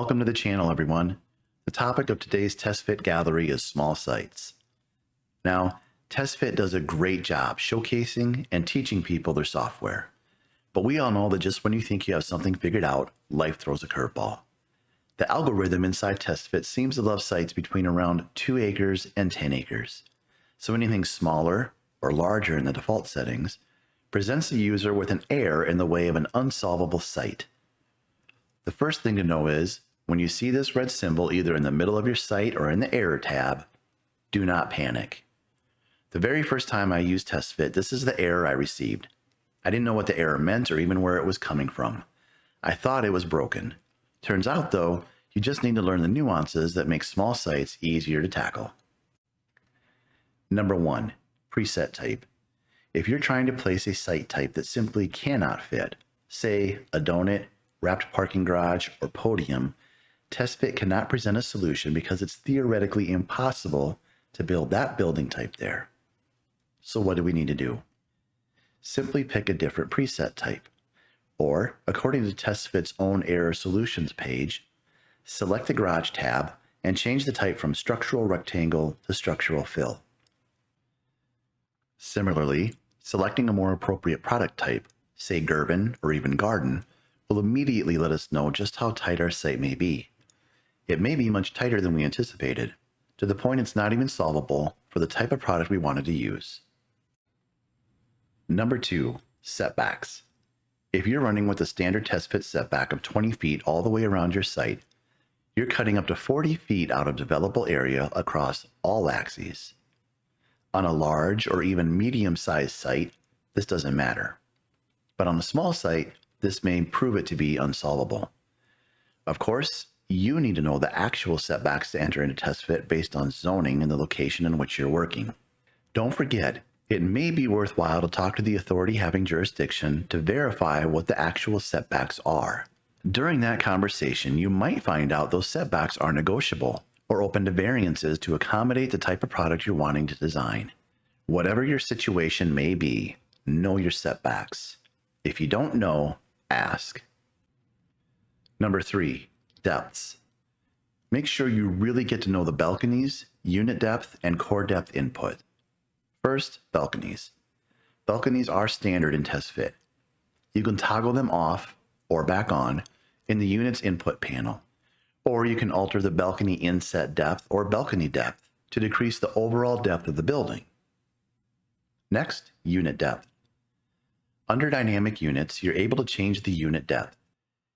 Welcome to the channel, everyone. The topic of today's TestFit gallery is small sites. Now, TestFit does a great job showcasing and teaching people their software. But we all know that just when you think you have something figured out, life throws a curveball. The algorithm inside TestFit seems to love sites between around 2 acres and 10 acres. So anything smaller or larger in the default settings presents the user with an error in the way of an unsolvable site. The first thing to know is, when you see this red symbol either in the middle of your site or in the error tab, do not panic. The very first time I used TestFit, this is the error I received. I didn't know what the error meant or even where it was coming from. I thought it was broken. Turns out though, you just need to learn the nuances that make small sites easier to tackle. Number 1, preset type. If you're trying to place a site type that simply cannot fit, say a donut, wrapped parking garage, or podium, TestFit cannot present a solution because it's theoretically impossible to build that building type there. So what do we need to do? Simply pick a different preset type. Or, according to TestFit's own error solutions page, select the garage tab and change the type from structural rectangle to structural fill. Similarly, selecting a more appropriate product type, say Gerben or even garden, will immediately let us know just how tight our site may be. It may be much tighter than we anticipated, to the point it's not even solvable for the type of product we wanted to use. Number 2, setbacks. If you're running with a standard TestFit setback of 20 feet all the way around your site, you're cutting up to 40 feet out of developable area across all axes. On a large or even medium-sized site, this doesn't matter. But on a small site, this may prove it to be unsolvable. Of course, you need to know the actual setbacks to enter into TestFit based on zoning and the location in which you're working. Don't forget, it may be worthwhile to talk to the authority having jurisdiction to verify what the actual setbacks are. During that conversation, you might find out those setbacks are negotiable or open to variances to accommodate the type of product you're wanting to design. Whatever your situation may be, know your setbacks. If you don't know, ask. Number 3, depths. Make sure you really get to know the balconies, unit depth, and core depth input. First, balconies. Balconies are standard in TestFit. You can toggle them off or back on in the unit's input panel, or you can alter the balcony inset depth or balcony depth to decrease the overall depth of the building. Next, unit depth. Under dynamic units, you're able to change the unit depth.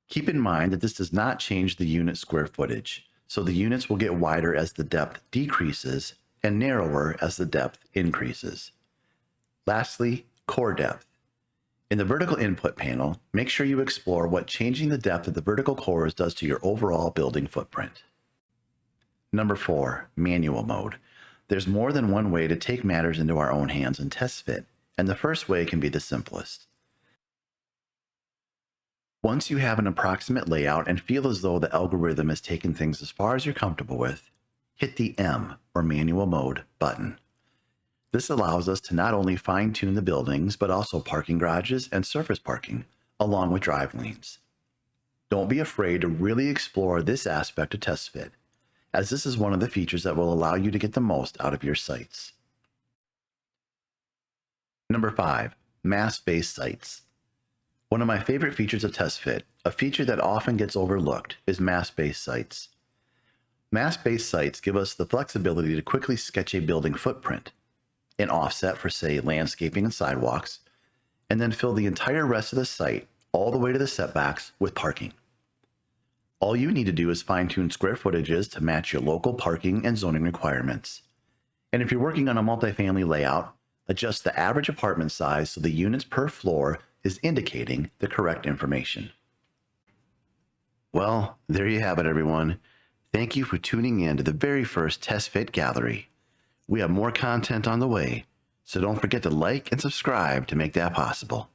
Keep in mind that this does not change the unit square footage, so the units will get wider as the depth decreases and narrower as the depth increases. Lastly, core depth. In the vertical input panel, make sure you explore what changing the depth of the vertical cores does to your overall building footprint. Number 4, manual mode. There's more than one way to take matters into our own hands in TestFit, and the first way can be the simplest. Once you have an approximate layout and feel as though the algorithm has taken things as far as you're comfortable with, hit the M, or manual mode, button. This allows us to not only fine-tune the buildings, but also parking garages and surface parking, along with drive lanes. Don't be afraid to really explore this aspect of TestFit, as this is one of the features that will allow you to get the most out of your sites. Number 5, mass-based sites. One of my favorite features of TestFit, a feature that often gets overlooked, is mass-based sites. Mass-based sites give us the flexibility to quickly sketch a building footprint, an offset for, say, landscaping and sidewalks, and then fill the entire rest of the site, all the way to the setbacks, with parking. All you need to do is fine-tune square footages to match your local parking and zoning requirements. And if you're working on a multifamily layout, adjust the average apartment size so the units per floor is indicating the correct information. Well, there you have it, everyone. Thank you for tuning in to the very first TestFit gallery. We have more content on the way, so don't forget to like and subscribe to make that possible.